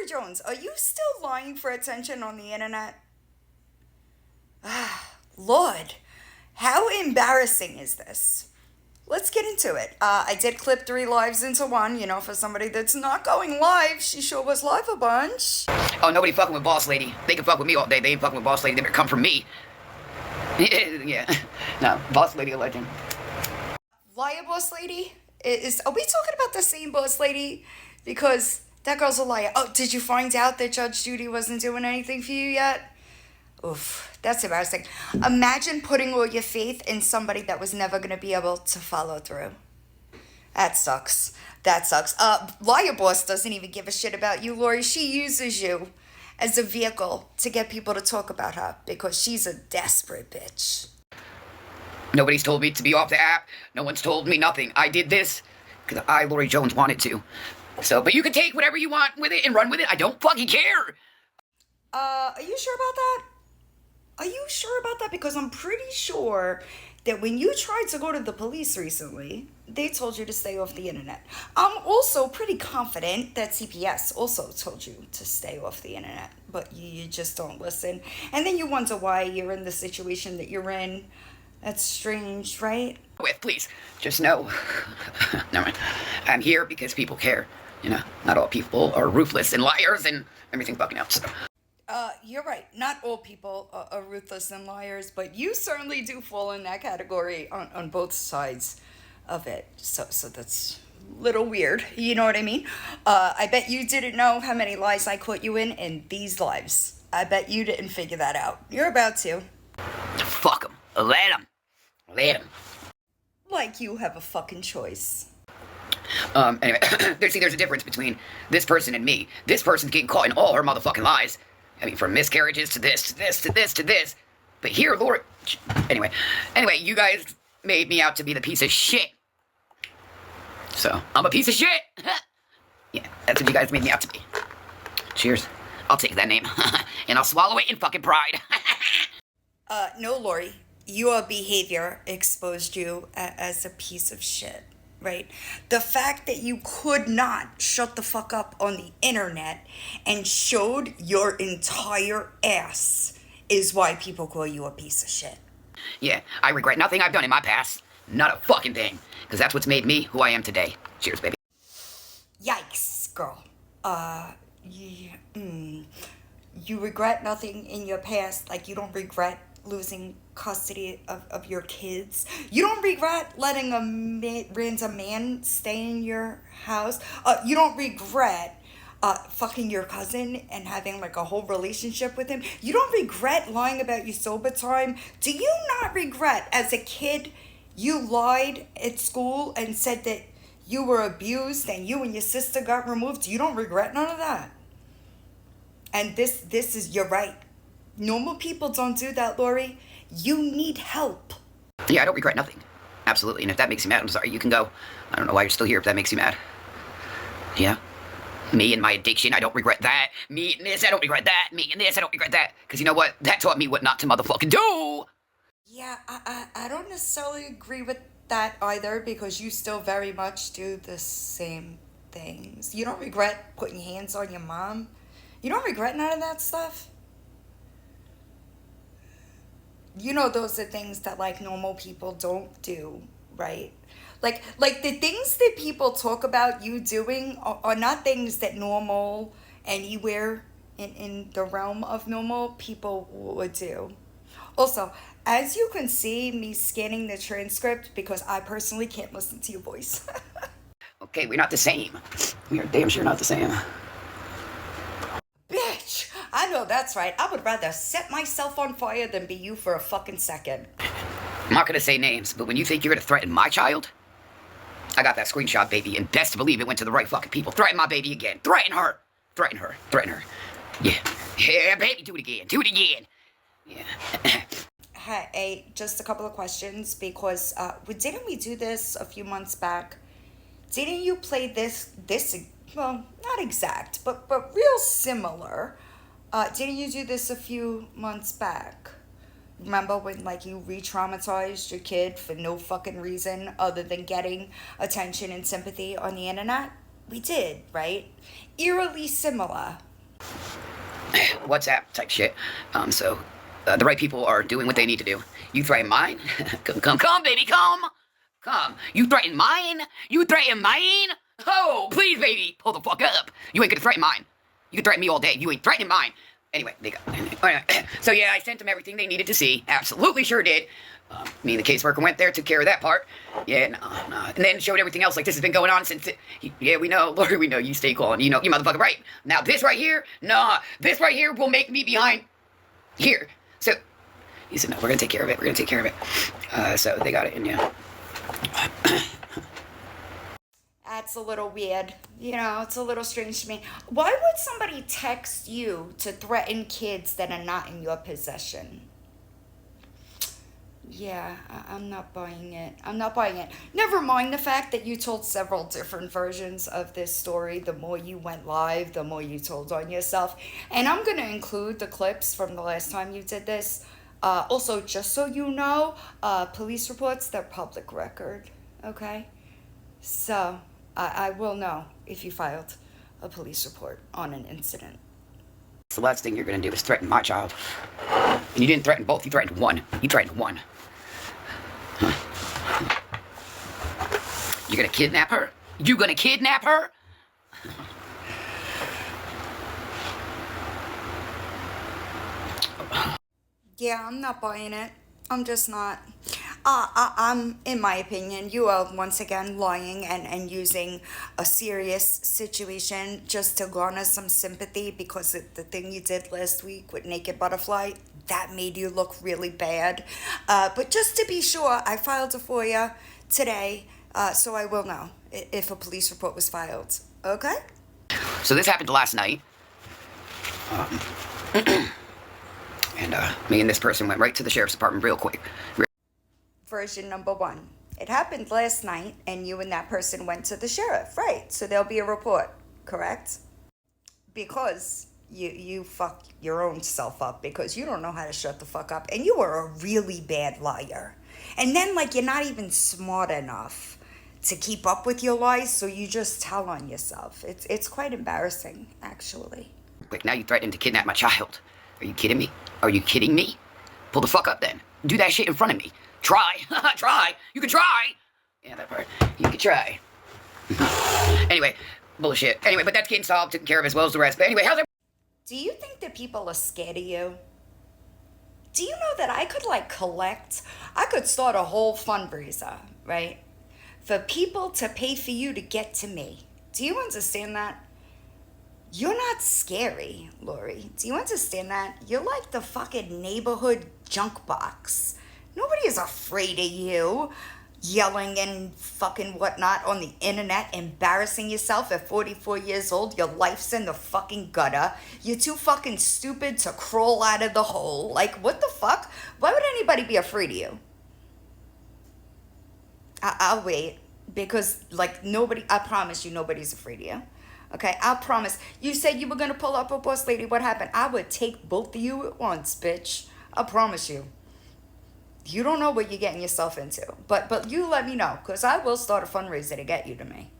Jones, are you still lying for attention on the internet? Ah, Lord, how embarrassing is this? Let's get into it. I did clip 3 lives into one, for somebody that's not going live. She sure was live a bunch. Oh, nobody fucking with Boss Lady. They can fuck with me all day. They ain't fucking with Boss Lady. They better come from me. Yeah. No, Boss Lady a legend. Liar Boss Lady? Are we talking about the same Boss Lady? Because that girl's a liar. Oh, did you find out that Judge Judy wasn't doing anything for you yet? Oof, that's embarrassing. Imagine putting all your faith in somebody that was never going to be able to follow through. That sucks. That sucks. Liar Boss doesn't even give a shit about you, Lori. She uses you as a vehicle to get people to talk about her because she's a desperate bitch. Nobody's told me to be off the app. No one's told me nothing. I did this because I, Lori Jones, wanted to. So, but you can take whatever you want with it and run with it. I don't fucking care. Are you sure about that? Are you sure about that? Because I'm pretty sure that when you tried to go to the police recently, they told you to stay off the internet. I'm also pretty confident that CPS also told you to stay off the internet, but you just don't listen. And then you wonder why you're in the situation that you're in. That's strange, right? Please, just know, never mind. I'm here because people care. Not all people are ruthless and liars and everything fucking else. You're right. Not all people are ruthless and liars, but you certainly do fall in that category on both sides of it. So that's a little weird. You know what I mean? I bet you didn't know how many lies I caught you in these lives. I bet you didn't figure that out. You're about to. Fuck them. Let them. Let them. Like you have a fucking choice. Anyway, there's a difference between this person and me. This person's getting caught in all her motherfucking lies. I mean, from miscarriages to this, to this, to this, to this. But here, Lord... Anyway, you guys made me out to be the piece of shit. So, I'm a piece of shit. Yeah, that's what you guys made me out to be. Cheers. I'll take that name. And I'll swallow it in fucking pride. No, Lori. Your behavior exposed you as a piece of shit. Right? The fact that you could not shut the fuck up on the internet and showed your entire ass is why people call you a piece of shit. Yeah, I regret nothing I've done in my past. Not a fucking thing. Because that's what's made me who I am today. Cheers, baby. Yikes, girl. You regret nothing in your past, like you don't regret losing custody of your kids. You don't regret letting a random man stay in your house. You don't regret fucking your cousin and having like a whole relationship with him. You don't regret lying about your sober time. Do you not regret as a kid you lied at school and said that you were abused and you and your sister got removed? You don't regret none of that. And this is, you're right. Normal people don't do that, Lori. You need help. Yeah, I don't regret nothing. Absolutely. And if that makes you mad, I'm sorry. You can go. I don't know why you're still here if that makes you mad. Yeah. Me and my addiction, I don't regret that. Me and this, I don't regret that. Me and this, I don't regret that. Because you know what? That taught me what not to motherfucking do. Yeah, I don't necessarily agree with that either, because you still very much do the same things. You don't regret putting hands on your mom. You don't regret none of that stuff. Those are things that like normal people don't do, right? Like the things that people talk about you doing are not things that normal anywhere in the realm of normal people would do. Also, as you can see me scanning the transcript, because I personally can't listen to your voice. Okay, we're not the same. We are damn sure not the same. Bitch, I know that's right. I would rather set myself on fire than be you for a fucking second. I'm not gonna say names, but when you think you're gonna threaten my child, I got that screenshot, baby, and best to believe it went to the right fucking people. Threaten my baby again. Threaten her. Threaten her. Threaten her. Yeah. Yeah, baby, do it again. Do it again. Yeah. Hey, just a couple of questions, because didn't we do this a few months back? Didn't you play this, well, not exact, but real similar? Didn't you do this a few months back? Remember when, like, you re-traumatized your kid for no fucking reason other than getting attention and sympathy on the internet? We did, right? Eerily similar. WhatsApp type shit. So the right people are doing what they need to do. You threaten mine? Come, baby, come. You threaten mine? You threaten mine? Oh, please, baby, pull the fuck up. You ain't gonna threaten mine. You can threaten me all day. You ain't threatening mine. Anyway, they got. So yeah, I sent them everything they needed to see. Absolutely sure did. Me and the caseworker went there, took care of that part. Yeah, no. And then showed everything else. Like, this has been going on since. Yeah, we know, Lori, we know. You stay calling. You know, you motherfucker right. Now this right here, this right here will make me behind here. So he said, no, we're gonna take care of it. We're gonna take care of it. So they got it, and yeah. That's a little weird. You know, it's a little strange to me. Why would somebody text you to threaten kids that are not in your possession? Yeah, I'm not buying it. I'm not buying it. Never mind the fact that you told several different versions of this story. The more you went live, the more you told on yourself. And I'm going to include the clips from the last time you did this. Also, just so you know, police reports, they're public record. Okay? So, I will know if you filed a police report on an incident. The last thing you're gonna do is threaten my child. And you didn't threaten both, you threatened one. You threatened one. Huh. You gonna kidnap her? You gonna kidnap her? Yeah, I'm not buying it. I'm just not. I'm, in my opinion, you are once again lying and using a serious situation just to garner some sympathy because the thing you did last week with Naked Butterfly, that made you look really bad. But just to be sure, I filed a FOIA today, so I will know if a police report was filed. Okay? So this happened last night. And me and this person went right to the sheriff's department real quick. Version number 1. It happened last night, and you and that person went to the sheriff, right? So there'll be a report, correct? Because you fuck your own self up because you don't know how to shut the fuck up, and you are a really bad liar. And then, like, you're not even smart enough to keep up with your lies, so you just tell on yourself. It's quite embarrassing, actually. Quick, now you threatened to kidnap my child. Are you kidding me? Are you kidding me? Pull the fuck up then. Do that shit in front of me. Try. Try. You can try. Yeah, that part. You can try. Anyway, bullshit. Anyway, but that's getting solved, taken care of as well as the rest. But anyway, how's it? Do you think that people are scared of you? Do you know that I could, like, I could start a whole fundraiser, right? For people to pay for you to get to me. Do you understand that? You're not scary, Lori. Do you understand that? You're like the fucking neighborhood junk box. Nobody is afraid of you. Yelling and fucking whatnot on the internet, embarrassing yourself at 44 years old. Your life's in the fucking gutter. You're too fucking stupid to crawl out of the hole. Like, what the fuck? Why would anybody be afraid of you? I'll wait. Because, like, I promise you, nobody's afraid of you. Okay, I promise. You said you were going to pull up a boss lady. What happened? I would take both of you at once, bitch. I promise you. You don't know what you're getting yourself into. But you let me know, because I will start a fundraiser to get you to me.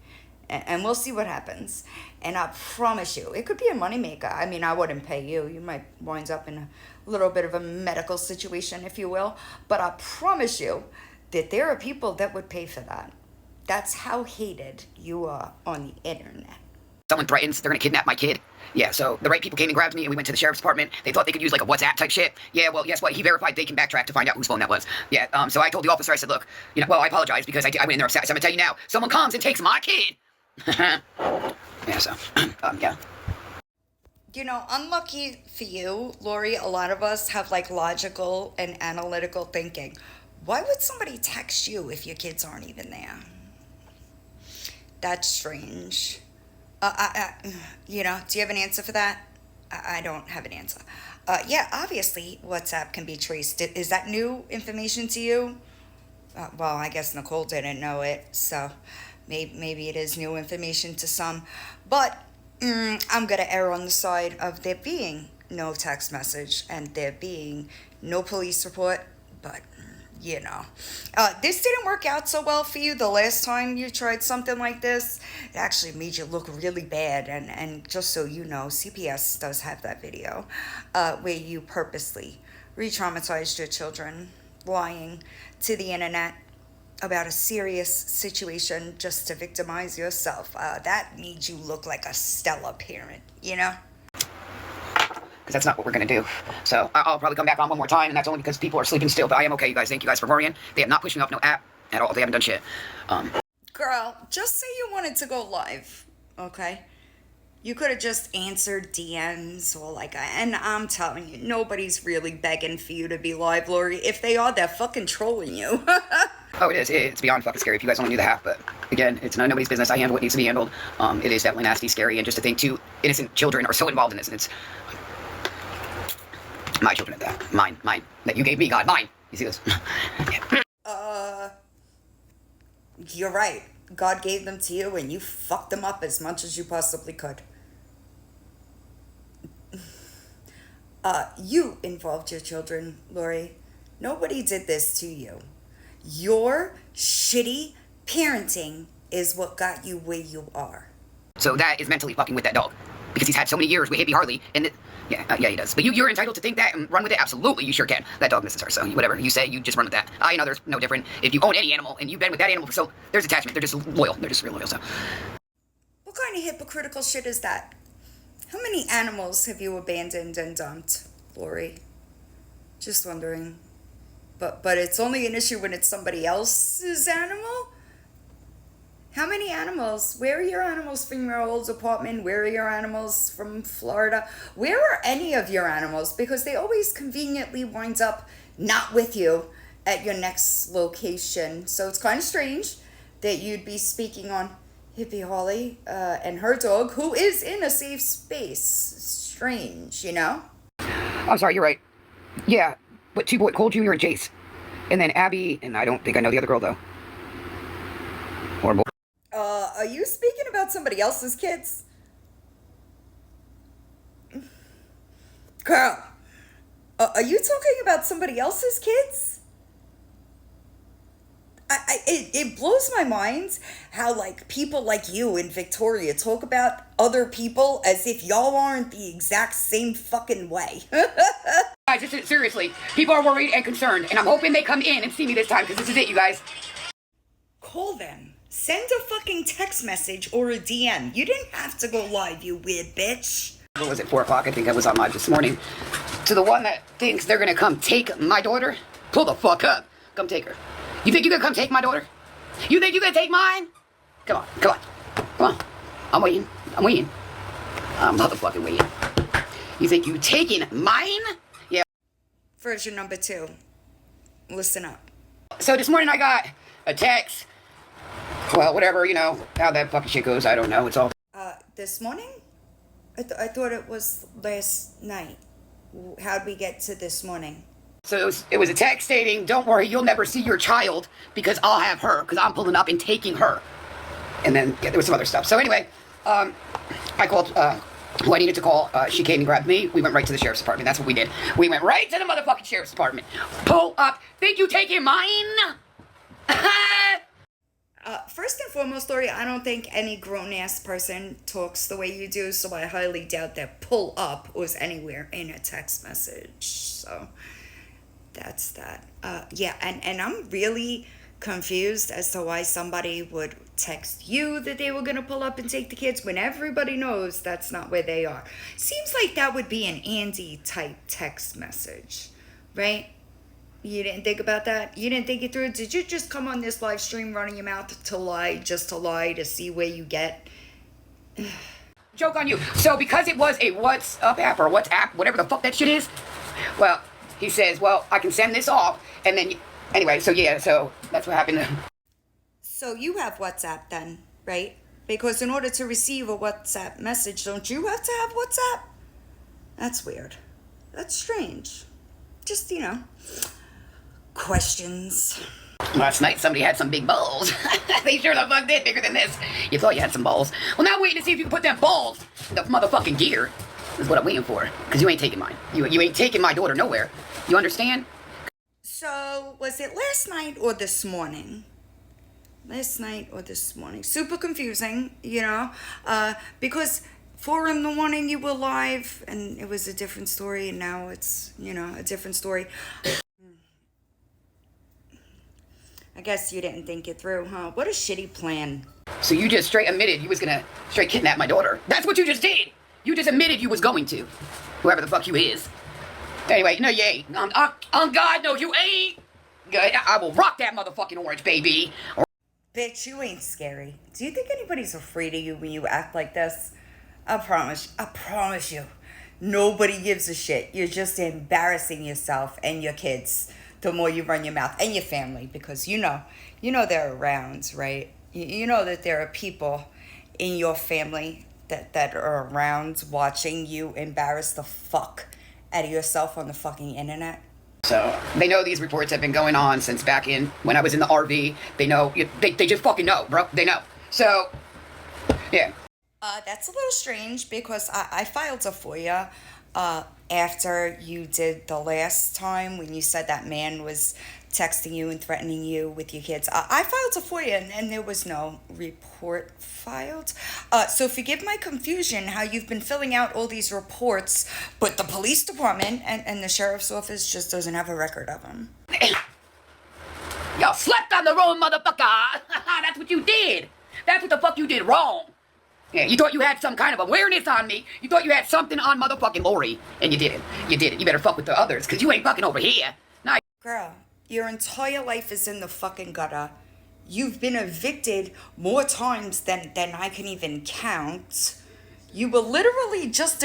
And we'll see what happens. And I promise you, it could be a moneymaker. I mean, I wouldn't pay you. You might wind up in a little bit of a medical situation, if you will. But I promise you that there are people that would pay for that. That's how hated you are on the internet. Someone threatens they're gonna kidnap my kid. Yeah, so the right people came and grabbed me and we went to the sheriff's department. They thought they could use like a WhatsApp type shit. Yeah, well, guess what? He verified they can backtrack to find out whose phone that was. Yeah, so I told the officer, I said, look, I apologize because I went in there upset. So I'm gonna tell you now, someone comes and takes my kid. Yeah, so, yeah. You know, unlucky for you, Lori, a lot of us have like logical and analytical thinking. Why would somebody text you if your kids aren't even there? That's strange. Do you have an answer for that? I don't have an answer. Yeah, obviously WhatsApp can be traced. Is that new information to you? Well, I guess Nicole didn't know it, so maybe it is new information to some. But I'm going to err on the side of there being no text message and there being no police report. But you know. This didn't work out so well for you the last time you tried something like this. It actually made you look really bad. And just so you know, CPS does have that video where you purposely re-traumatized your children, lying to the internet about a serious situation just to victimize yourself. That made you look like a stellar parent, you know? Because that's not what we're going to do. So I'll probably come back on one more time, and that's only because people are sleeping still. But I am okay, you guys. Thank you guys for worrying. They have not pushed me off no app at all. They haven't done shit. Girl, just say you wanted to go live, okay? You could have just answered DMs or like, and I'm telling you, nobody's really begging for you to be live, Lori. If they are, they're fucking trolling you. Oh, it is. It's beyond fucking scary if you guys only knew the half. But again, it's not nobody's business. I handle what needs to be handled. It is definitely nasty, scary, and just to think two innocent children are so involved in this, and it's my children at that. Mine. That you gave me, God. Mine. You see this? Yeah. You're right. God gave them to you, and you fucked them up as much as you possibly could. You involved your children, Lori. Nobody did this to you. Your shitty parenting is what got you where you are. So that is mentally fucking with that dog. Because he's had so many years with Hippie Harley, and yeah, he does. But you're entitled to think that and run with it. Absolutely, you sure can. That dog misses her, so whatever you say, you just run with that. I and others, no different. If you own any animal and you've been with that animal for so, there's attachment. They're just loyal. They're just real loyal. So, what kind of hypocritical shit is that? How many animals have you abandoned and dumped, Lori? Just wondering. But it's only an issue when it's somebody else's animal? How many animals? Where are your animals from your old apartment? Where are your animals from Florida? Where are any of your animals? Because they always conveniently wind up not with you at your next location. So it's kind of strange that you'd be speaking on Hippie Holly and her dog, who is in a safe space. Strange, you know? I'm sorry, you're right. Yeah, but T-Boy, Cole Jr. and Jace. And then Abby, and I don't think I know the other girl, though. Horrible. Are you speaking about somebody else's kids? Girl, are you talking about somebody else's kids? It blows my mind how, like, people like you in Victoria talk about other people as if y'all aren't the exact same fucking way. Guys, seriously, people are worried and concerned, and I'm hoping they come in and see me this time, because this is it, you guys. Call them. Send a fucking text message or a DM. You didn't have to go live, you weird bitch. What was it, 4 o'clock? I think I was on live this morning. To the one that thinks they're gonna come take my daughter, pull the fuck up. Come take her. You think you're gonna come take my daughter? You think you're gonna take mine? Come on. I'm waiting. I'm motherfucking waiting. You think you taking mine? Yeah. Version number 2. Listen up. So this morning I got a text. Well, whatever, you know, how that fucking shit goes, I don't know. It's all... This morning? I thought it was last night. How'd we get to this morning? So it was a text stating, don't worry, you'll never see your child because I'll have her, because I'm pulling up and taking her. And then, yeah, there was some other stuff. So anyway, I called who I needed to call. She came and grabbed me. We went right to the sheriff's department. That's what we did. We went right to the motherfucking sheriff's department. Pull up. Think you taking mine? First and foremost, Lori, I don't think any grown-ass person talks the way you do, so I highly doubt that pull up was anywhere in a text message. So that's that. Yeah, and I'm really confused as to why somebody would text you that they were going to pull up and take the kids when everybody knows that's not where they are. Seems like that would be an Andy-type text message, right? You didn't think about that? You didn't think it through? Did you just come on this live stream running your mouth to lie, just to lie, to see where you get? Joke on you. So because it was a WhatsApp app or WhatsApp, whatever the fuck that shit is, well, he says, well, I can send this off, and then, anyway, so yeah, so that's what happened. So you have WhatsApp then, right? Because in order to receive a WhatsApp message, don't you have to have WhatsApp? That's weird. That's strange. Just, you know, questions. Last night, somebody had some big balls. They sure the fuck did, bigger than this. You thought you had some balls. Well, now I'm waiting to see if you can put them balls in the motherfucking gear. Is what I'm waiting for. Because you ain't taking mine. You ain't taking my daughter nowhere. You understand? So, was it last night or this morning? Last night or this morning? Super confusing, because 4 in the morning you were live and it was a different story, and now it's, a different story. I guess you didn't think it through, huh? What a shitty plan. So you just straight admitted you was gonna straight kidnap my daughter. That's what you just did. You just admitted you was going to. Whoever the fuck you is. Anyway, no, you ain't. On God, no, you ain't. I will rock that motherfucking orange, baby. Bitch, you ain't scary. Do you think anybody's afraid of you when you act like this? I promise you. Nobody gives a shit. You're just embarrassing yourself and your kids the more you run your mouth, and your family, because you know they're around, right? You know that there are people in your family that are around watching you embarrass the fuck out of yourself on the fucking internet. So they know these reports have been going on since back in when I was in the RV. They know. They just fucking know, bro. They know. So, yeah. That's a little strange because I filed a FOIA after you did the last time when you said that man was texting you and threatening you with your kids. I filed a FOIA and there was no report filed. So forgive my confusion how you've been filling out all these reports, but the police department and the sheriff's office just doesn't have a record of them. Y'all slept on the wrong motherfucker. That's what you did. That's what the fuck you did wrong. Yeah, you thought you had some kind of awareness on me. You thought you had something on motherfucking Lori. And you didn't. You didn't. You better fuck with the others, because you ain't fucking over here. Nah. Girl, your entire life is in the fucking gutter. You've been evicted more times than I can even count. You were literally just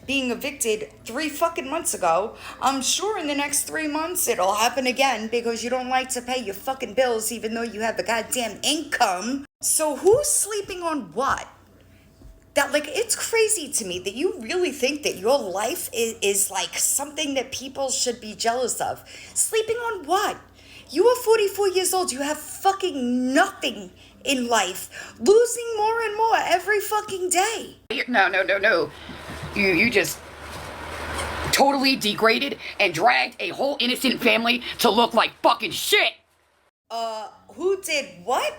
being evicted 3 fucking months ago. I'm sure in the next 3 months it'll happen again because you don't like to pay your fucking bills even though you have a goddamn income. So who's sleeping on what? It's crazy to me that you really think that your life is like something that people should be jealous of. Sleeping on what? You are 44 years old. You have fucking nothing in life. Losing more and more every fucking day. No. You just totally degraded and dragged a whole innocent family to look like fucking shit. Who did what?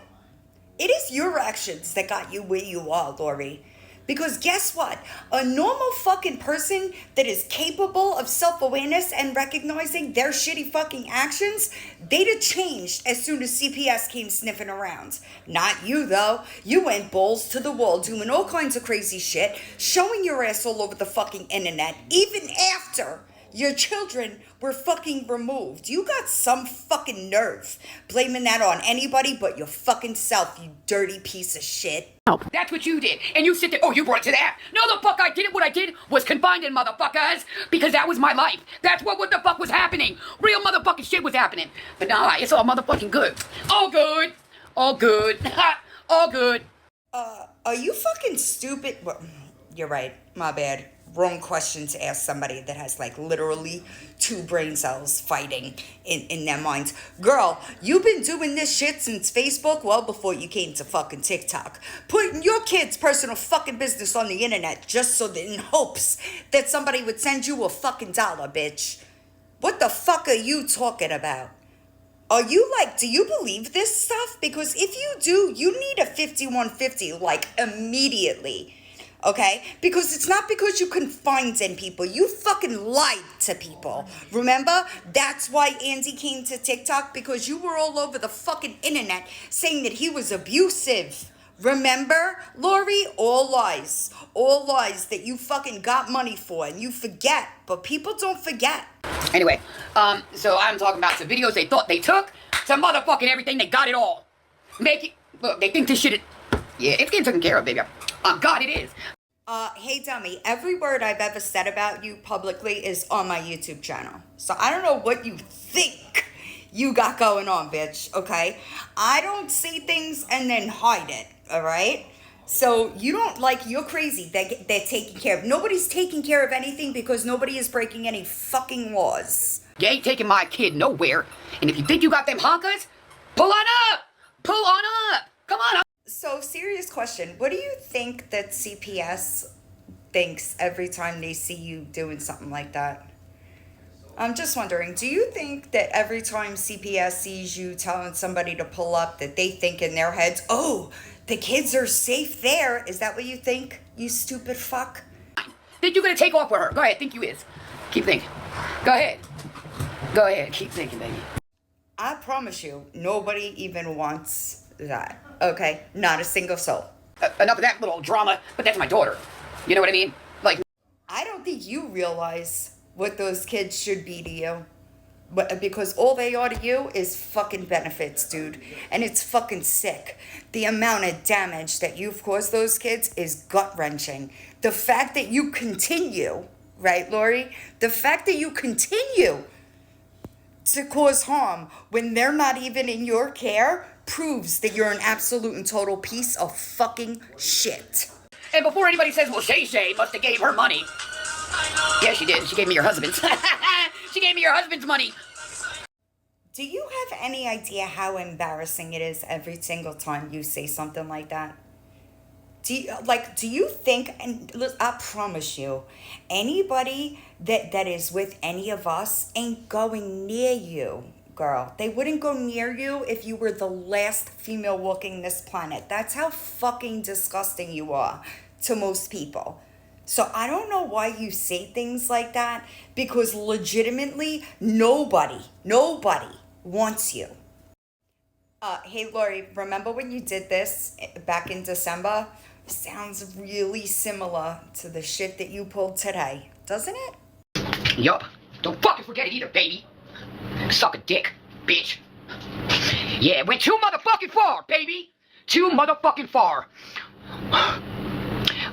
It is your actions that got you where you are, Lori. Because guess what? A normal fucking person that is capable of self-awareness and recognizing their shitty fucking actions, they'd have changed as soon as CPS came sniffing around. Not you, though. You went balls to the wall doing all kinds of crazy shit, showing your ass all over the fucking internet, even after your children were fucking removed. You got some fucking nerve blaming that on anybody but your fucking self, you dirty piece of shit. That's what you did. And you sit there, you brought it to that. No, the fuck I didn't. What I did was confined in, motherfuckers. Because that was my life. That's what the fuck was happening. Real motherfucking shit was happening. But nah, it's all motherfucking good. All good. All good. All good. Are you fucking stupid? Well, you're right. My bad. Wrong question to ask somebody that has literally 2 brain cells fighting in their minds. Girl, you've been doing this shit since Facebook well before you came to fucking TikTok. Putting your kids' personal fucking business on the internet just so that in hopes that somebody would send you a fucking dollar, bitch. What the fuck are you talking about? Are you do you believe this stuff? Because if you do, you need a 5150 immediately. Okay? Because it's not because you confined in people. You fucking lied to people. Remember? That's why Andy came to TikTok, because you were all over the fucking internet saying that he was abusive. Remember, Lori? All lies. All lies that you fucking got money for and you forget. But people don't forget. Anyway, so I'm talking about some videos they thought they took. Some motherfucking everything. They got it all. Look, they think this shit is... Yeah, it's getting taken care of, baby. God, it is. Hey, dummy, every word I've ever said about you publicly is on my YouTube channel. So I don't know what you think you got going on, bitch, okay? I don't say things and then hide it, all right? So you don't you're crazy. They're taking care of. Nobody's taking care of anything because nobody is breaking any fucking laws. You ain't taking my kid nowhere. And if you think you got them honkers, pull on up. Pull on up. Come on up. So, serious question. What do you think that CPS thinks every time they see you doing something like that? I'm just wondering, do you think that every time CPS sees you telling somebody to pull up, that they think in their heads, oh, the kids are safe there? Is that what you think, you stupid fuck? Think you gonna take off with her? Go ahead, think you is. Keep thinking. Go ahead. Go ahead, keep thinking, baby. I promise you, nobody even wants that, okay? Not a single soul. Enough of that little drama, but that's my daughter. You know what I mean? Like, I don't think you realize what those kids should be to you. But because all they are to you is fucking benefits, dude. And it's fucking sick. The amount of damage that you've caused those kids is gut-wrenching. The fact that you continue, right, Lori? The fact that you continue to cause harm when they're not even in your care proves that you're an absolute and total piece of fucking shit. and before anybody says, well, Shay must have gave her money. Yeah, she did. She gave me your husband's. She gave me your husband's money. Do you have any idea how embarrassing it is every single time you say something like that? Do you think, and look, I promise you, anybody that is with any of us ain't going near you, girl. They wouldn't go near you if you were the last female walking this planet. That's how fucking disgusting you are to most people. So I don't know why you say things like that, because legitimately nobody wants you. Hey Lori, remember when you did this back in December? Sounds really similar to the shit that you pulled today, doesn't it? Yup. Don't fucking forget it either, baby. Suck a dick, bitch. Yeah, it went too motherfucking far, baby. Too motherfucking far.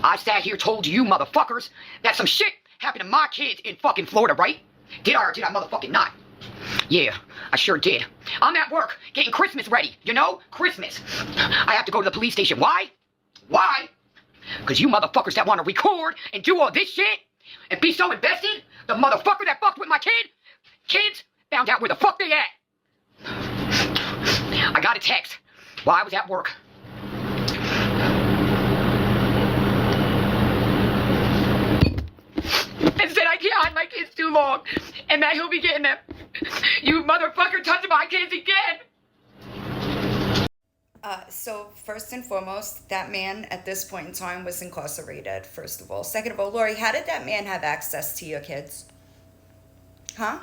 I sat here told you motherfuckers that some shit happened to my kids in fucking Florida, right? Did I or did I motherfucking not? Yeah, I sure did. I'm at work getting Christmas ready, you know? Christmas. I have to go to the police station. Why? Why? Because you motherfuckers that want to record and do all this shit and be so invested, the motherfucker that fucked with my kids found out where the fuck they at. I got a text while I was at work. And said I can't hide my kids too long and that he'll be getting them. You motherfucker touching my kids again. So first and foremost, that man at this point in time was incarcerated, first of all. Second of all, Lori, how did that man have access to your kids? Huh?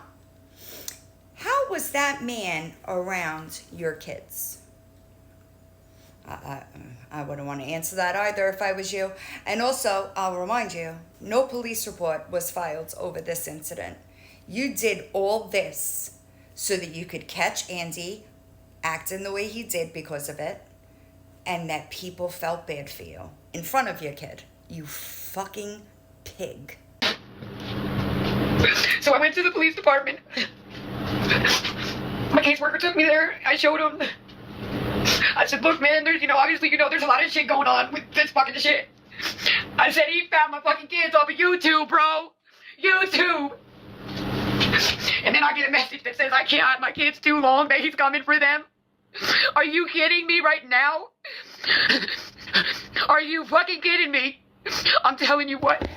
How was that man around your kids? I wouldn't want to answer that either if I was you. And also, I'll remind you, no police report was filed over this incident. You did all this so that you could catch Andy acting the way he did because of it, and that people felt bad for you in front of your kid. You fucking pig. So I went to the police department. My caseworker took me there. I showed him. I said, look, man, there's, obviously, there's a lot of shit going on with this fucking shit. I said, he found my fucking kids off of YouTube, bro. YouTube. And then I get a message that says I can't hide my kids too long, that he's coming for them. Are you kidding me right now? Are you fucking kidding me? I'm telling you what.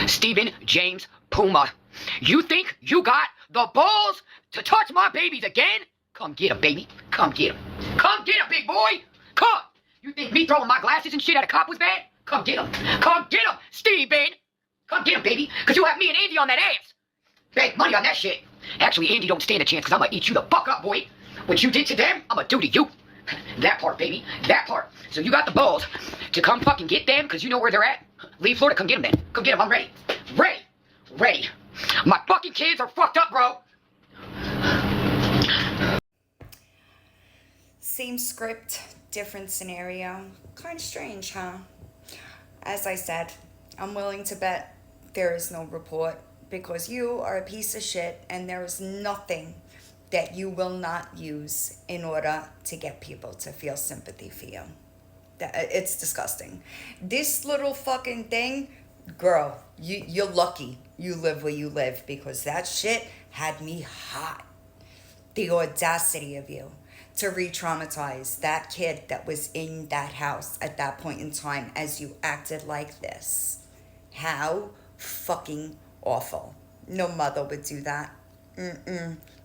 Stephen James Puma, you think you got the balls to touch my babies again? Come get him, baby. Come get him. Come get him, big boy. Come. You think me throwing my glasses and shit at a cop was bad? Come get him. Come get him, Steven. Come get him, baby. Because you have me and Andy on that ass. Beg money on that shit. Actually, Andy don't stand a chance because I'm going to eat you the fuck up, boy. What you did to them, I'm going to do to you. That part, baby. That part. So you got the balls to come fucking get them because you know where they're at? Leave Florida. Come get them then. Come get them. I'm ready. Ready. Ready. My fucking kids are fucked up, bro. Same script, different scenario. Kind of strange, huh? As I said, I'm willing to bet there is no report because you are a piece of shit and there is nothing that you will not use in order to get people to feel sympathy for you. It's disgusting. This little fucking thing, girl, you're lucky you live where you live because that shit had me hot. The audacity of you to re-traumatize that kid that was in that house at that point in time as you acted like this. How fucking awful. No mother would do that.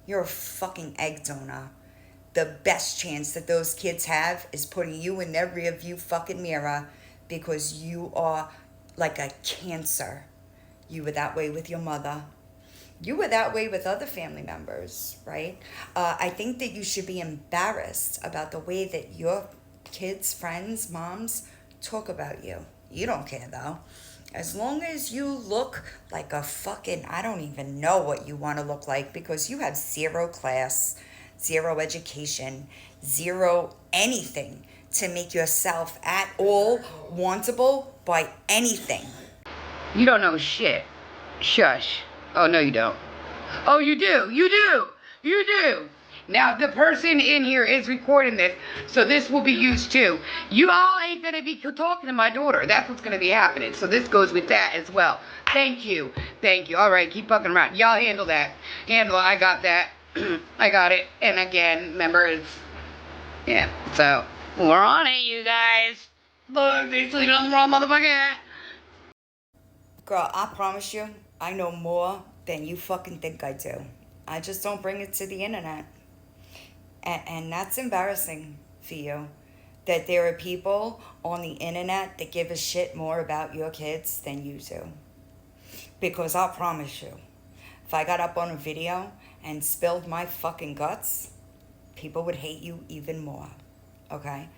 You're a fucking egg donor. The best chance that those kids have is putting you in their rear view fucking mirror because you are like a cancer. You were that way with your mother. You were that way with other family members, right? I think that you should be embarrassed about the way that your kids, friends, moms talk about you. You don't care though. As long as you look like a fucking, I don't even know what you want to look like because you have zero class, zero education, zero anything to make yourself at all wantable by anything. You don't know shit. Shush. Oh, no, you don't. Oh, you do. You do. You do. Now, the person in here is recording this, so this will be used too. You all ain't going to be talking to my daughter. That's what's going to be happening. So this goes with that as well. Thank you. Thank you. All right, keep fucking around. Y'all handle that. Handle it. I got that. I got it. And again, remember, it's... Yeah, so... We're on it, you guys. Look, they sleep on the wrong motherfucker. Girl, I promise you, I know more than you fucking think I do. I just don't bring it to the internet. And that's embarrassing for you. That there are people on the internet that give a shit more about your kids than you do. Because I'll promise you, if I got up on a video and spilled my fucking guts, people would hate you even more. Okay?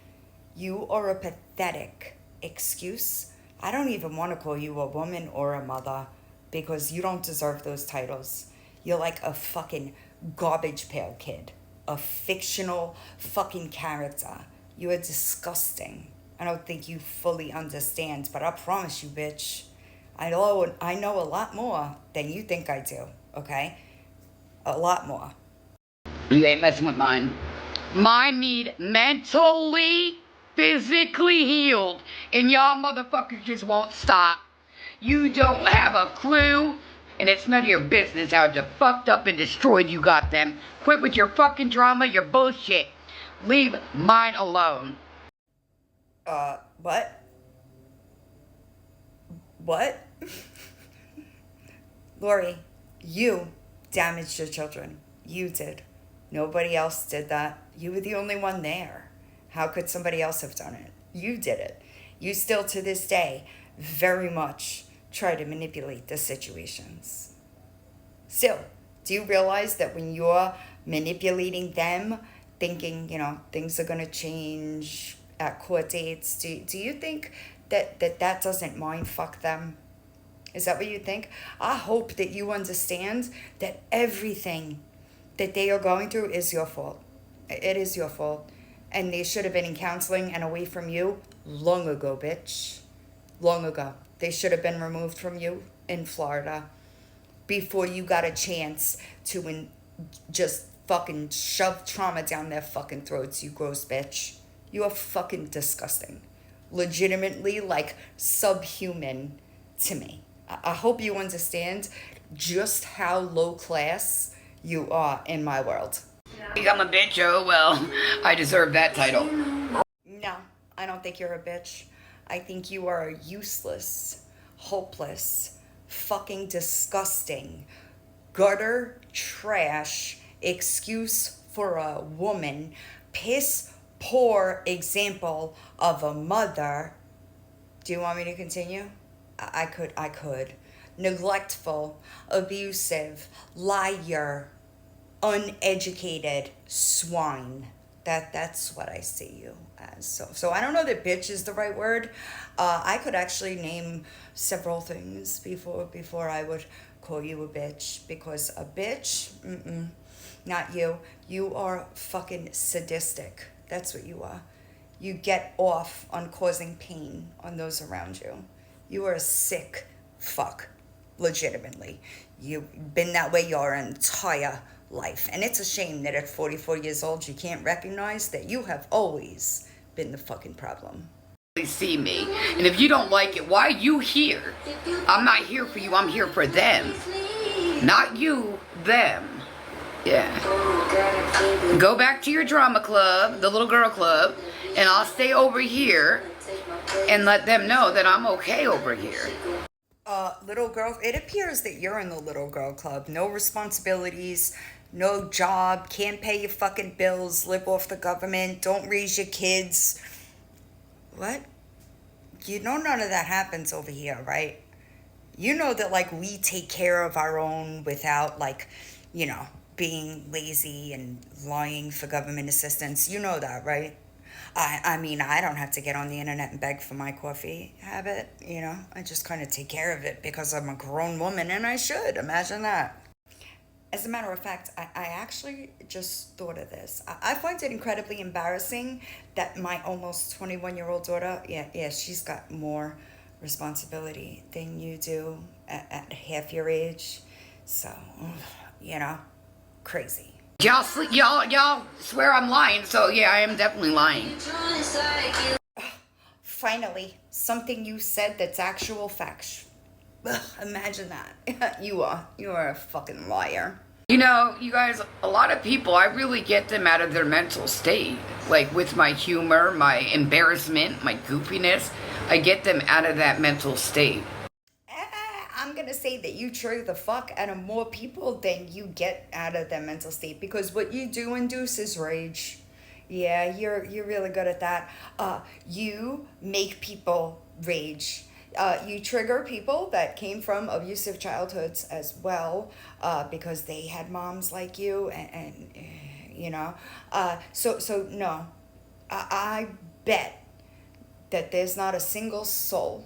You are a pathetic excuse. I don't even want to call you a woman or a mother because you don't deserve those titles. You're like a fucking garbage pail kid. A fictional fucking character. You are disgusting. I don't think you fully understand, but I promise you, bitch, I know a lot more than you think I do, okay? A lot more. You ain't messing with mine. Mine need mentally, physically healed, and y'all motherfuckers just won't stop. You don't have a clue, and it's none of your business how fucked up and destroyed you got them. Quit with your fucking drama, your bullshit. Leave mine alone. What? What? Lori, you damaged your children. You did. Nobody else did that. You were the only one there. How could somebody else have done it? You did it. You still, to this day, very much try to manipulate the situations. Still, do you realize that when you're manipulating them, thinking, things are going to change at court dates, do you think that doesn't mind fuck them? Is that what you think? I hope that you understand that everything that they are going through is your fault. It is your fault. And they should have been in counseling and away from you long ago, bitch. Long ago. They should have been removed from you in Florida before you got a chance to just fucking shove trauma down their fucking throats, you gross bitch. You are fucking disgusting. Legitimately, like, subhuman to me. I hope you understand just how low class you are in my world. I'm a bitch, oh well, I deserve that title. No, I don't think you're a bitch. I think you are a useless, hopeless, fucking disgusting, gutter trash excuse for a woman, piss poor example of a mother. Do you want me to continue? I could. Neglectful, abusive, liar, uneducated swine. That's what I see you as. So I don't know that bitch is the right word. I could actually name several things before I would call you a bitch, because a bitch, not you. You are fucking sadistic. That's what you are. You get off on causing pain on those around you. You are a sick fuck, legitimately. You've been that way your entire life. And it's a shame that at 44 years old you can't recognize that you have always been the fucking problem. See me, and if you don't like it, why are you here? I'm not here for you, I'm here for them. Not you, them. Yeah. Go back to your drama club, the little girl club, and I'll stay over here and let them know that I'm okay over here. Little girl, it appears that you're in the little girl club. No responsibilities, no job, can't pay your fucking bills, live off the government, don't raise your kids. What? You know none of that happens over here, right? You know that, like, we take care of our own without, like, you know, being lazy and lying for government assistance. You know that, right? I mean, I don't have to get on the internet and beg for my coffee habit, you know? I just kind of take care of it because I'm a grown woman and I should. Imagine that. As a matter of fact, I actually just thought of this. I find it incredibly embarrassing that my almost 21-year-old daughter, yeah, she's got more responsibility than you do at half your age. So, you know, crazy. Y'all swear I'm lying, so yeah, I am definitely lying. Finally, something you said that's actual facts. Imagine that. You are a fucking liar. You know, you guys, a lot of people, I really get them out of their mental state. Like, with my humor, my embarrassment, my goofiness, I get them out of that mental state. I'm gonna say that you trigger the fuck out of more people than you get out of their mental state, because what you do induces rage. Yeah, you're really good at that. You make people rage. You trigger people that came from abusive childhoods as well, because they had moms like you, and you know. So no, I bet that there's not a single soul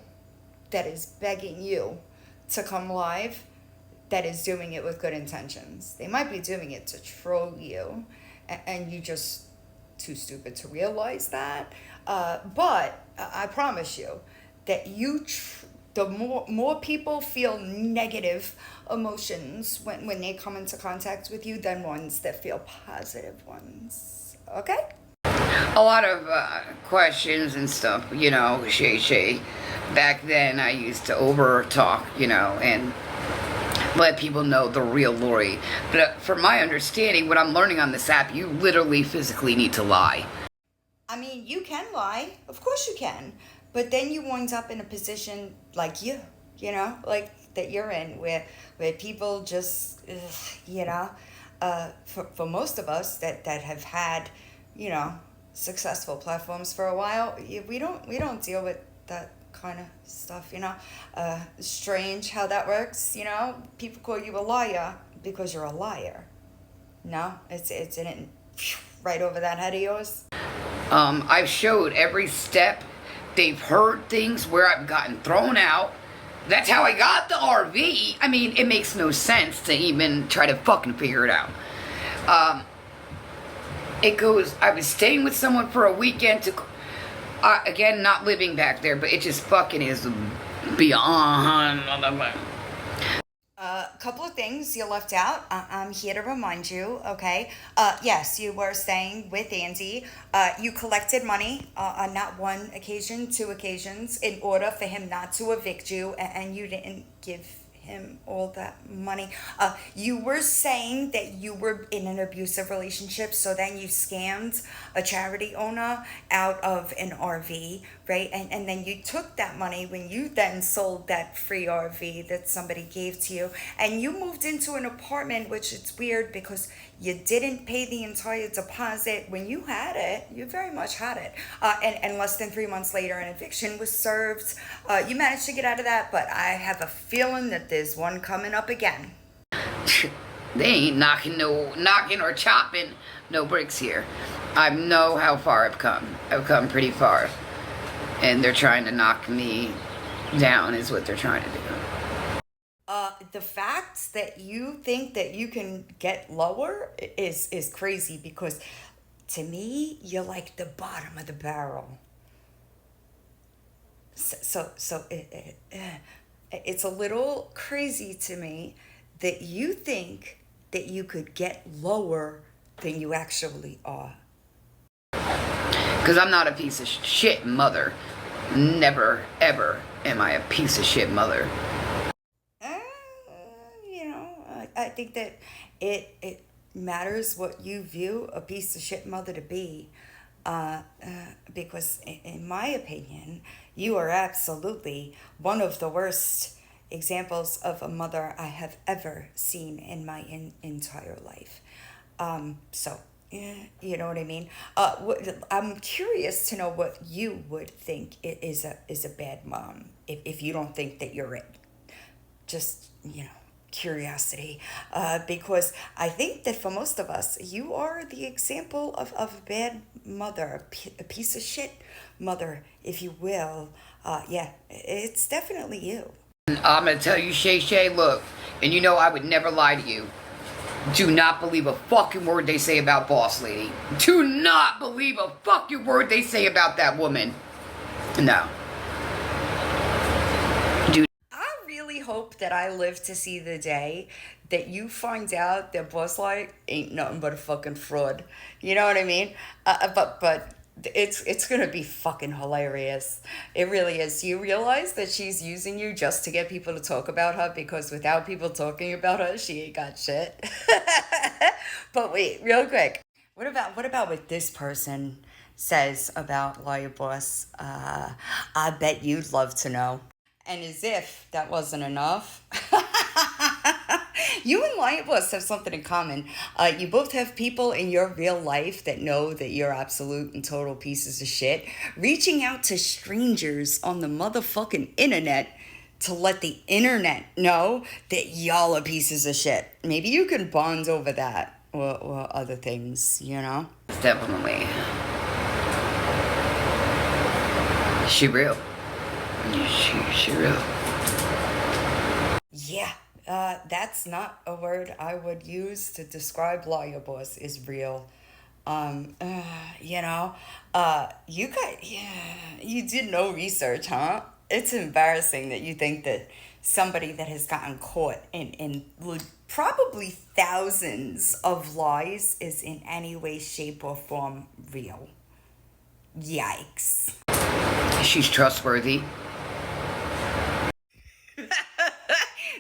that is begging you to come live that is doing it with good intentions. They might be doing it to troll you, and you just too stupid to realize that. But I promise you that the more people feel negative emotions when they come into contact with you than ones that feel positive ones. Okay? A lot of questions and stuff, you know, Shay. Back then, I used to over talk, you know, and let people know the real Lori. But from my understanding, what I'm learning on this app, you literally physically need to lie. I mean, you can lie. Of course you can. But then you wind up in a position like you know, like that you're in, where people just, you know, for most of us that have had, you know, successful platforms for a while, we don't deal with that kind of stuff, you know. Strange how that works, you know. People call you a liar because you're a liar. No, it's in right over that head of yours. I've showed every step. They've heard things where I've gotten thrown out. That's how I got the RV. I mean, it makes no sense to even try to fucking figure it out. It goes, I was staying with someone for a weekend to, again, not living back there, but it just fucking is beyond. A couple of things you left out. I'm here to remind you, okay? Yes, you were staying with Andy. You collected money on not one occasion, 2 occasions, in order for him not to evict you, and you didn't give him all that money. You were saying that you were in an abusive relationship, so then you scammed a charity owner out of an RV, right? And then you took that money when you then sold that free RV that somebody gave to you, and you moved into an apartment, which it's weird because you didn't pay the entire deposit when you had it. You very much had it. And less than 3 months later, an eviction was served. You managed to get out of that, but I have a feeling that there's one coming up again. They ain't knocking or chopping no bricks here. I know how far I've come. I've come pretty far. And they're trying to knock me down is what they're trying to do. The fact that you think that you can get lower is crazy, because to me, you're like the bottom of the barrel. So it's a little crazy to me that you think that you could get lower than you actually are. Because I'm not a piece of shit mother. Never, ever am I a piece of shit mother. I think that it matters what you view a piece of shit mother to be. Because in my opinion, you are absolutely one of the worst examples of a mother I have ever seen in my entire life. So, yeah, you know what I mean? I'm curious to know what you would think is a bad mom if you don't think that you're it. Just, curiosity. Because I think that for most of us, you are the example of a bad mother, a piece of shit mother, if you will. Yeah, it's definitely you. I'm gonna tell you, Shay, look, and you know I would never lie to you. Do not believe a fucking word they say about Boss Lady. Do not believe a fucking word they say about that woman. No. Hope that I live to see the day that you find out that Buzz Light ain't nothing but a fucking fraud. You know what I mean? But it's gonna be fucking hilarious. It really is. You realize that she's using you just to get people to talk about her, because without people talking about her, she ain't got shit. But wait, real quick. What about what this person says about Lawyer Boss? I bet you'd love to know. And as if that wasn't enough, you and Lion Boss have something in common. You both have people in your real life that know that you're absolute and total pieces of shit, reaching out to strangers on the motherfucking internet to let the internet know that y'all are pieces of shit. Maybe you can bond over that or other things, you know? Definitely. She real. She real. Yeah, that's not a word I would use to describe Lawyer Boss is real. You did no research, huh? It's embarrassing that you think that somebody that has gotten caught in probably thousands of lies is in any way, shape, or form real. Yikes. She's trustworthy.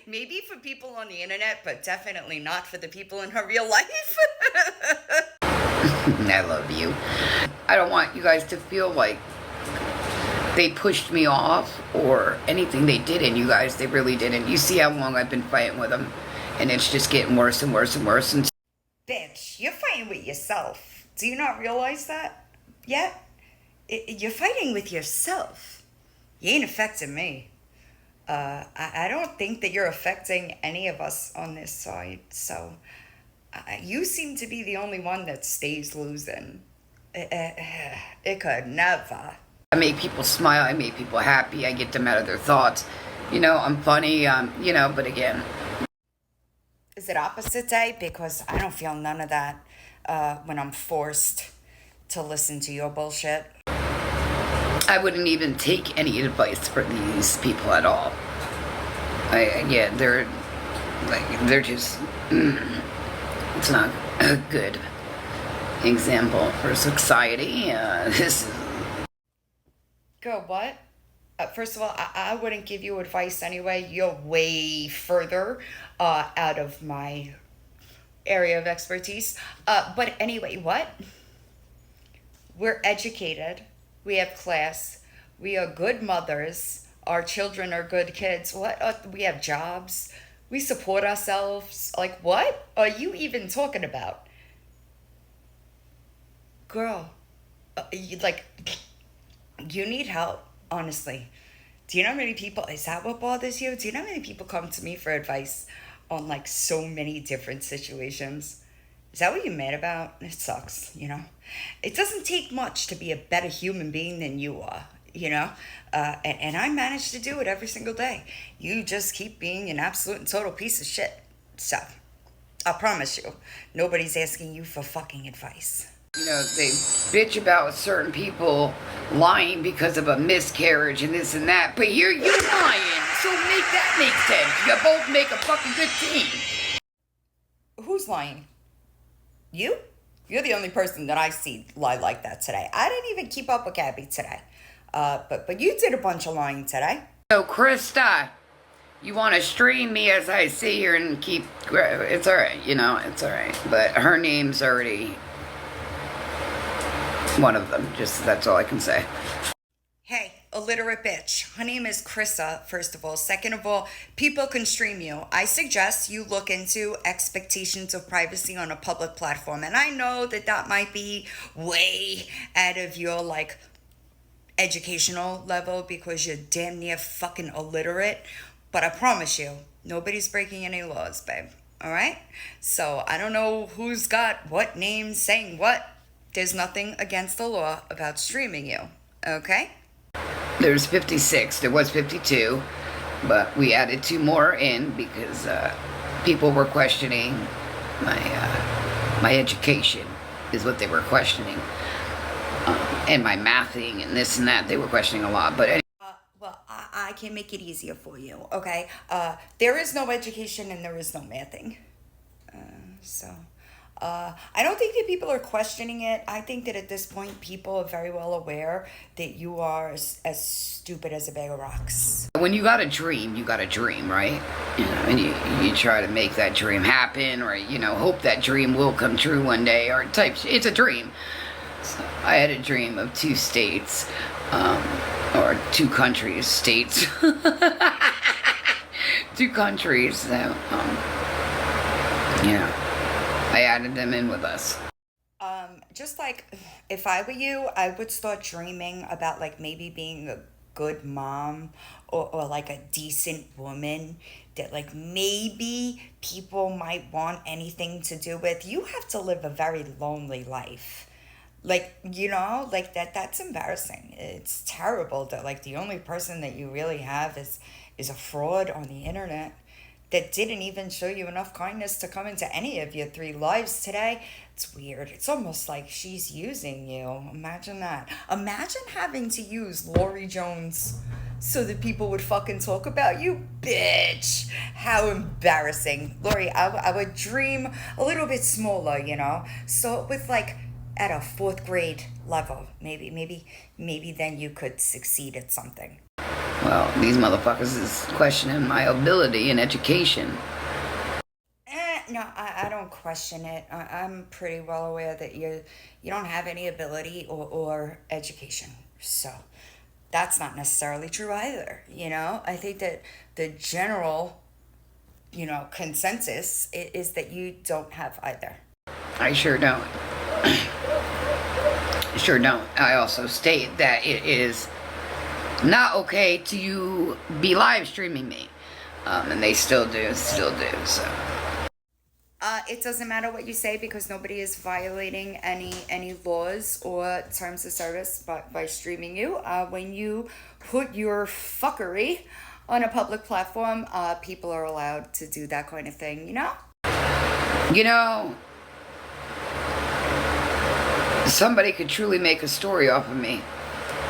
Maybe for people on the internet, but definitely not for the people in her real life. I love you. I don't want you guys to feel like they pushed me off or anything. They didn't, you guys. They really didn't. You see how long I've been fighting with them, and it's just getting worse and worse and worse. And Bitch, you're fighting with yourself. Do you not realize that yet? You're fighting with yourself. You ain't affecting me. I don't think that you're affecting any of us on this side. So you seem to be the only one that stays losing. It could never. I make people smile. I make people happy. I get them out of their thoughts. I'm funny. But again. Is it opposite day? Because I don't feel none of that when I'm forced to listen to your bullshit. I wouldn't even take any advice from these people at all. They're just, it's not a good example for society. This is... Girl, what? First of all, I wouldn't give you advice anyway. You're way further out of my area of expertise. But anyway, what? We're educated. We have class. We are good mothers. Our children are good kids. What? We have jobs. We support ourselves. Like, what are you even talking about? Girl, you need help, honestly. Do you know how many people, is that what bothers you? Do you know how many people come to me for advice on so many different situations? Is that what you're mad about? It sucks, It doesn't take much to be a better human being than you are, and I manage to do it every single day. You just keep being an absolute and total piece of shit. So, I promise you, nobody's asking you for fucking advice. They bitch about certain people lying because of a miscarriage and this and that, but here you lying, so make that make sense. You both make a fucking good team. Who's lying? You? You're the only person that I see lie like that today. I didn't even keep up with Gabby today. But you did a bunch of lying today. So, Krista, You want to stream me as I sit here and keep... It's alright, you know, it's alright. But her name's already one of them. Just, that's all I can say. Hey, illiterate bitch. Her name is Krissa, first of all. Second of all, people can stream you. I suggest you look into expectations of privacy on a public platform. And I know that that might be way out of your, like, educational level because you're damn near fucking illiterate. But I promise you, nobody's breaking any laws, babe. All right? So I don't know who's got what names saying what. There's nothing against the law about streaming you. Okay? There's 56. There was 52. But we added 2 more in because people were questioning my education is what they were questioning. And my mathing and this and that. They were questioning a lot. But anyway. Well, I can make it easier for you, okay? There is no education and there is no mathing. I don't think that people are questioning it. I think that at this point, people are very well aware that you are as stupid as a bag of rocks. When you got a dream, right? You know, and you try to make that dream happen, or, you know, hope that dream will come true one day, or it's a dream. So I had a dream of 2 states, or 2 countries, states. 2 countries that, you know, I added them in with us. Just like, if I were you, I would start dreaming about, like, maybe being a good mom or like a decent woman that, like, maybe people might want anything to do with. You have to live a very lonely life. Like, you know, like that's embarrassing. It's terrible that, like, the only person that you really have is a fraud on the internet that didn't even show you enough kindness to come into any of your 3 lives today. It's weird. It's almost like she's using you. Imagine that. Imagine having to use Lori Jones so that people would fucking talk about you. Bitch. How embarrassing. Lori, I would dream a little bit smaller, you know? So with, like, at a 4th grade level, maybe then you could succeed at something. Well, these motherfuckers is questioning my ability in education. No, I don't question it. I'm pretty well aware that you don't have any ability or education. So that's not necessarily true either, you know? I think that the general, you know, consensus is that you don't have either. I sure don't. Sure don't. I also state that it is not okay to be live streaming me. And they still do, so. It doesn't matter what you say because nobody is violating any laws or terms of service by streaming you. When you put your fuckery on a public platform, people are allowed to do that kind of thing, you know? You know, somebody could truly make a story off of me.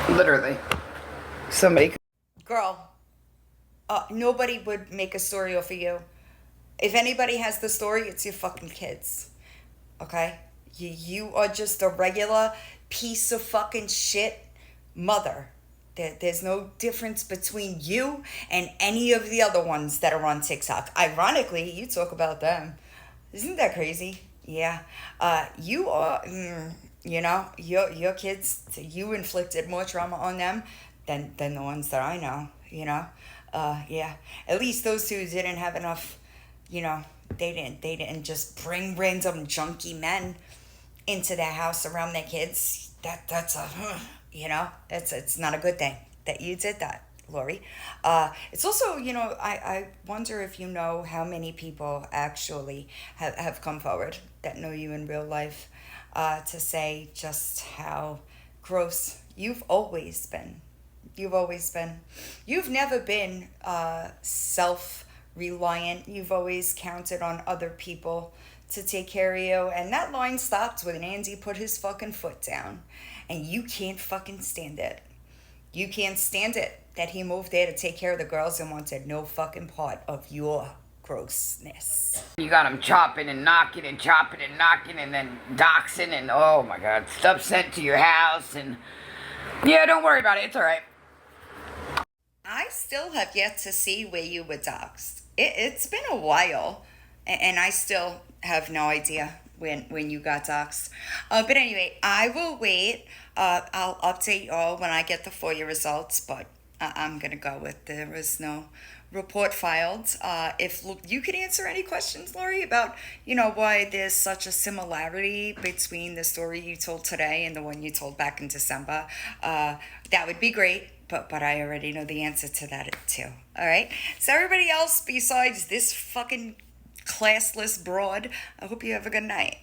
Literally. Somebody could. Girl, nobody would make a story off of you. If anybody has the story, it's your fucking kids. Okay? You are just a regular piece of fucking shit mother. There's no difference between you and any of the other ones that are on TikTok. Ironically, you talk about them. Isn't that crazy? Yeah. You are, you know, your kids, you inflicted more trauma on them than the ones that I know, you know? Yeah. At least those 2 didn't have enough, you know, they didn't just bring random junky men into their house around their kids. That's a, you know, it's not a good thing that you did that, Lori. It's also, you know, I wonder if you know how many people actually have come forward that know you in real life to say just how gross you've always been. You've never been self-reliant. You've always counted on other people to take care of you. And that line stopped when Andy put his fucking foot down. And you can't fucking stand it. You can't stand it that he moved there to take care of the girls and wanted no fucking part of your grossness. You got them chopping and knocking and chopping and knocking and then doxing and, oh my God, stuff sent to your house. And yeah, don't worry about it. It's all right. I still have yet to see where you were doxxed. It's been a while, and I still have no idea when you got doxxed. But anyway, I will wait. I'll update y'all when I get the FOIA results, but I'm going to go with there was no report filed. If you could answer any questions, Lori, about why there's such a similarity between the story you told today and the one you told back in December, that would be great. But I already know the answer to that too. All right. So everybody else besides this fucking classless broad, I hope you have a good night.